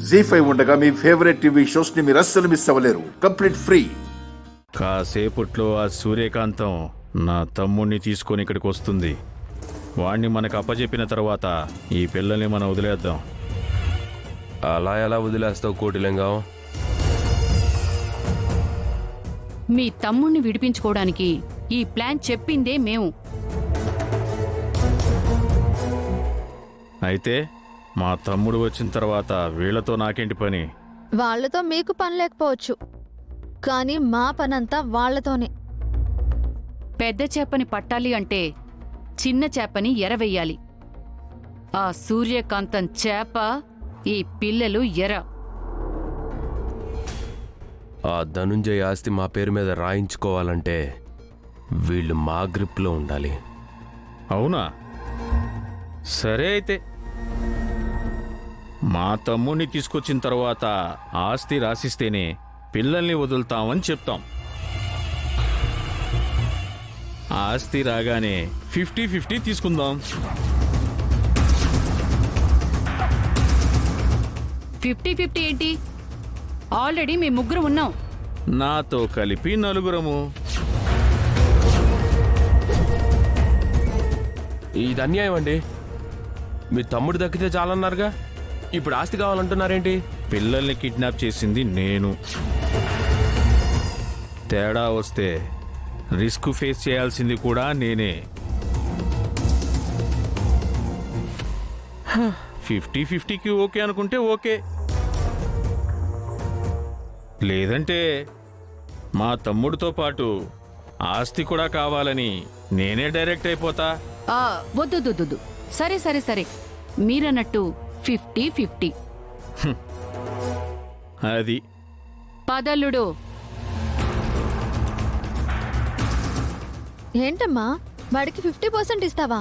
జీ5 ఉండగా మీ favourite TV shows ని మీరు అస్సలు మిస్ అవ్వలేరు. Complete free. కాసేపట్లో ఆ సూర్యకాంతం నా తమ్ముణ్ణి తీసుకొని ఇక్కడికి వస్తుంది. వాణ్ణి మనకు అప్పచెప్పిన తర్వాత ఈ పిల్లల్ని మనం వదిలేద్దాం. అలా ఎలా వదిలేస్తావు కోటిలింగం? మీ తమ్ముణ్ణి విడిపించుకోవడానికి ఈ ప్లాన్ చెప్పిందే మేము. అయితే మా తమ్ముడు వచ్చిన తర్వాత వీళ్లతో నాకేంటి పని? వాళ్లతో మీకు పని లేకపోవచ్చు, కానీ మా పనంతా వాళ్లతోనే. పెద్ద చేపని పట్టాలి అంటే చిన్న చేపని ఎరవెయ్యాలి. ఆ సూర్యకాంతం చేప, ఈ పిల్లలు ఎర. ఆ ధనుంజయ ఆస్తి మా పేరు మీద రాయించుకోవాలంటే వీళ్ళు మా గ్రిప్లో ఉండాలి. అవునా? సరే, అయితే మా తమ్ముణ్ణి తీసుకొచ్చిన తర్వాత ఆస్తి రాసిస్తేనే పిల్లల్ని వదులుతామని చెప్తాం. ఆస్తి రాగానే 50-50 తీసుకుందాం. 50-50 ఏంటి? ఆల్రెడీ మీ ముగ్గురు ఉన్నాం. నాతో కలిపి నలుగురము. ఇది అన్యాయం అండి. మీ తమ్ముడు దక్కితే చాలన్నారుగా, ఇప్పుడు ఆస్తి కావాలంటున్నారేంటి? పిల్లల్ని కిడ్నాప్ చేసింది నేను. తేడా వస్తే రిస్క్ ఫేస్ చేయాల్సింది కూడా నేనే. 50-50కి ఓకే అనుకుంటే ఓకే, లేదంటే మా తమ్ముడితో పాటు ఆస్తి కూడా కావాలని నేనే డైరెక్ట్ అయిపోతా. వద్దు. సరే సరే సరే, మీరన్నట్టు 50-50. అది పదల్లుడు. ఏంటమ్మా, వాడికి 50% ఇస్తావా?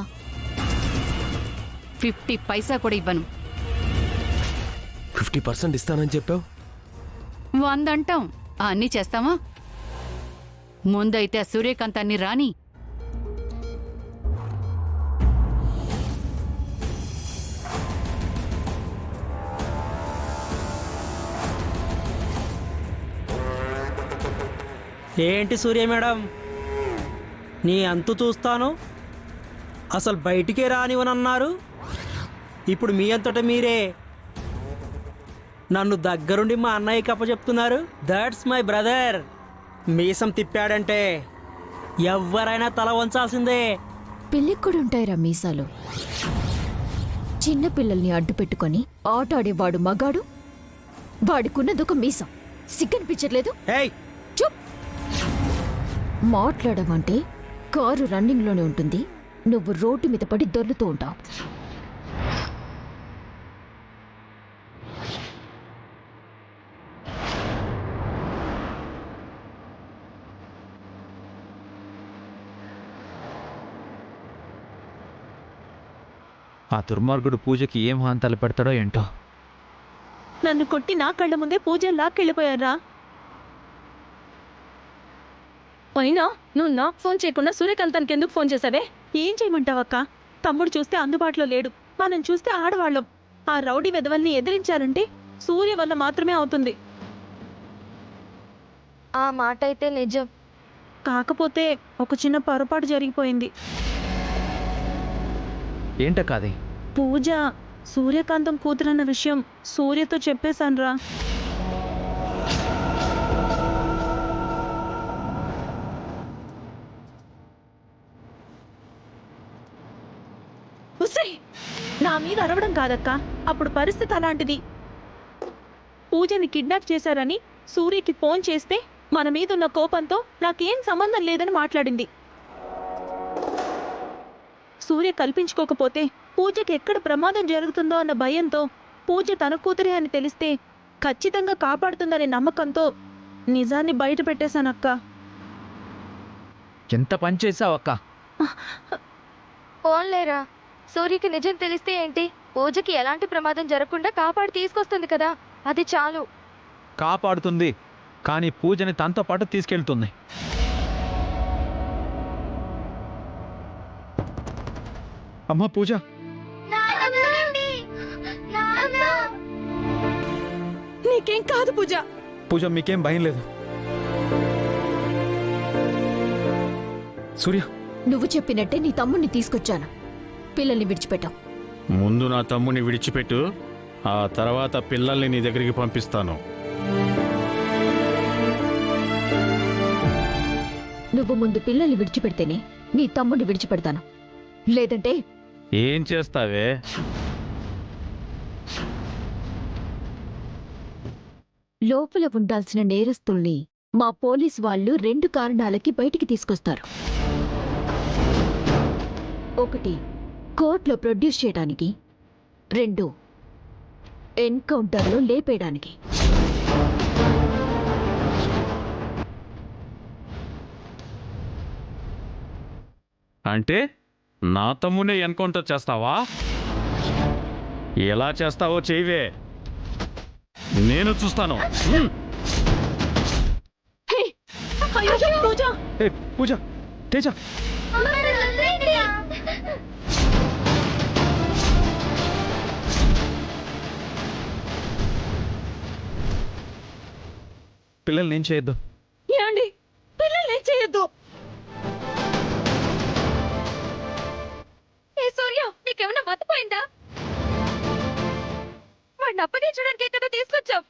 50 పైసా కూడా ఇవ్వను. 50% ఇస్తానని చెప్పావు. 100 అంటాం, అన్నీ చేస్తామా? ముందైతే ఆ సూర్యకాంతాన్ని రాని. ఏంటి సూర్య మేడం, నీ అంతు చూస్తాను. అసలు బయటికే రానివనన్నారు, ఇప్పుడు మీ అంతట మీరే నన్ను దగ్గరుండి మా అన్నయ్యకి అప్పచెప్తున్నారు. That's my brother. మీసం తిప్పాడంటే ఎవరైనా తల వంచాల్సిందే. పిల్లికి కూడా ఉంటాయిరా మీసాలు. చిన్న పిల్లల్ని అడ్డు పెట్టుకొని ఆట ఆడేవాడు మగాడు, వాడికున్నదొక మీసం. సిగ్గనిపించట్లేదు? ఏయ్, చూప్. మాట్లాడమంటే కారు రన్నింగ్లోనే ఉంటుంది, నువ్వు రోడ్డు మీద పడి దొర్లుతూ ఉంటావు. ఆ దుర్మార్గుడు పూజకి ఏం హాంతలు పెడతాడో ఏంటో. నన్ను కొట్టి నా కళ్ళ ముందే పూజ లాక్కెళ్ళిపోయారా? అయినా నువ్వు నాకు ఫోన్ చేయకుండా సూర్యకాంతానికి ఎందుకు ఫోన్ చేసావే? ఏం చేయమంటావక్క? తమ్ముడు చూస్తే అందుబాటులో లేడు, మనం చూస్తే ఆడవాళ్ళం. ఆ రౌడీ వెధవల్ని ఎదిరించాలంటే సూర్య వల్ల మాత్రమే అవుతుంది. ఆ మాట అయితే నిజం. కాకపోతే ఒక చిన్న పొరపాటు జరిగిపోయింది. ఏంటక్కాది? పూజ సూర్యకాంతం కూతురన్న విషయం సూర్యతో చెప్పేశాన్రా. నా మీద అరవడం కాదక్క, అప్పుడు పరిస్థితి అలాంటిది. పూజని కిడ్నాప్ చేశారని సూర్యకి ఫోన్ చేస్తే మన మీద ఉన్న కోపంతో నాకేం సంబంధం లేదని మాట్లాడింది. సూర్య కల్పించుకోకపోతే పూజకి ఎక్కడ ప్రమాదం జరుగుతుందో అన్న భయంతో, పూజ తన కూతురే అని తెలిస్తే ఖచ్చితంగా కాపాడుతుందనే నమ్మకంతో నిజాన్ని బయట పెట్టేశానక్క. ఎంత పని చేసావు అక్క? ఫోన్లేరా, సూర్యకి నిజం తెలిస్తే ఏంటి? పూజకి ఎలాంటి ప్రమాదం జరగకుండా కాపాడి తీసుకొస్తుంది కదా, అది చాలు. కాపాడుతుంది, కానీ పూజని తనతో పాటు తీసుకెళ్తుంది. అమ్మా పూజ, నీకేం కాదు పూజ. పూజ మీకేం భయం లేదు. సూర్య, నువ్వు చెప్పినట్టే నీ తమ్ముణ్ణి తీసుకొచ్చాను. పిల్లల్ని విడిచిపెట్టావు. ముందు నా తమ్ముని విడిచిపెట్టు, ఆ తర్వాత పిల్లల్ని నీ దగ్గరికి పంపిస్తాను. నువ్వు ముందు పిల్లల్ని విడిచిపెడితేనే నీ తమ్ముడిని విడిచిపెడతాను. లేదంటే ఏం చేస్తావే? లోపల ఉండాల్సిన నేరస్తుల్ని మా పోలీస్ వాళ్ళు 2 కారణాలకి బయటికి తీసుకొస్తారు. ఒకటి, కోర్టులో ప్రొడ్యూస్ చేయడానికి. 2, ఎన్కౌంటర్లో లేపేయడానికి. అంటే నా తమ్మునే ఎన్కౌంటర్ చేస్తావా? ఎలా చేస్తావో చేయవే, నేను చూస్తాను. అయ్యో పూజ. ఏ పూజ, తేజ, పిల్లల్ని ఏం చేయొద్దు. ఏమండి, పిల్లల్ని ఏం చేయొద్దు. ఏ సూర్య, నీకేమైనా మతిపోయిందా? వాడిని అప్పగించడానికి కదా తీసుకొచ్చావు.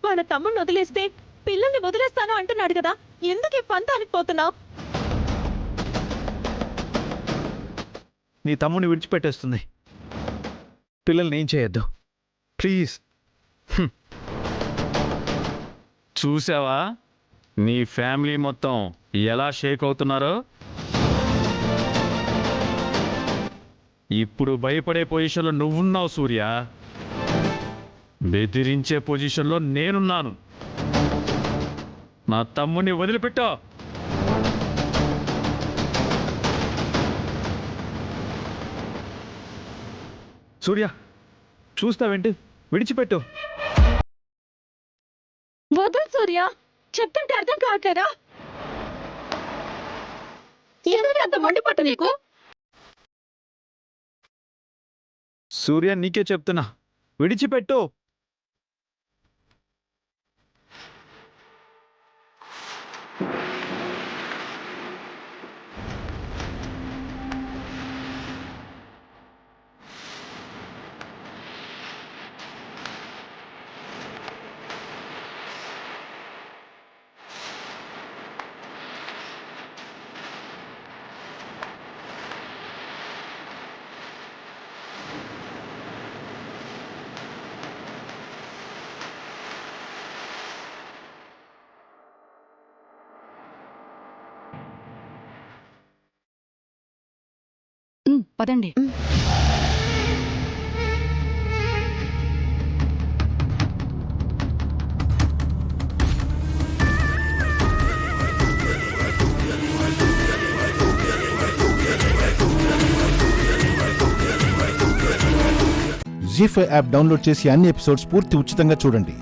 వాళ్ళ తమ్ముడిని వదిలేస్తే పిల్లల్ని వదిలేస్తాను అంటున్నాడు కదా, ఎందుకు ఈ పంతానికి పోతున్నావు? నీ తమ్ముని విడిచిపెట్టేస్తుంది. పిల్లల్ని ఏం చేయొద్దు ప్లీజ్. చూసావా నీ ఫ్యామిలీ మొత్తం ఎలా షేక్ అవుతున్నారో? ఇప్పుడు భయపడే పొజిషన్లో నువ్వున్నావు సూర్య, బెదిరించే పొజిషన్లో నేనున్నాను. నా తమ్ముని వదిలిపెట్టా. సూర్య, చూస్తావేంటి? విడిచిపెట్టు. వదలు సూర్య, చెప్తుంటే అర్థం కావట్లేదా? ఎందుకు అంత మండిపట్టు నీకు? సూర్య, నీకే చెప్తున్నా, విడిచిపెట్టు. పదండి. జీ5 యాప్ డౌన్లోడ్ చేసి అన్ని ఎపిసోడ్స్ పూర్తి ఉచితంగా చూడండి.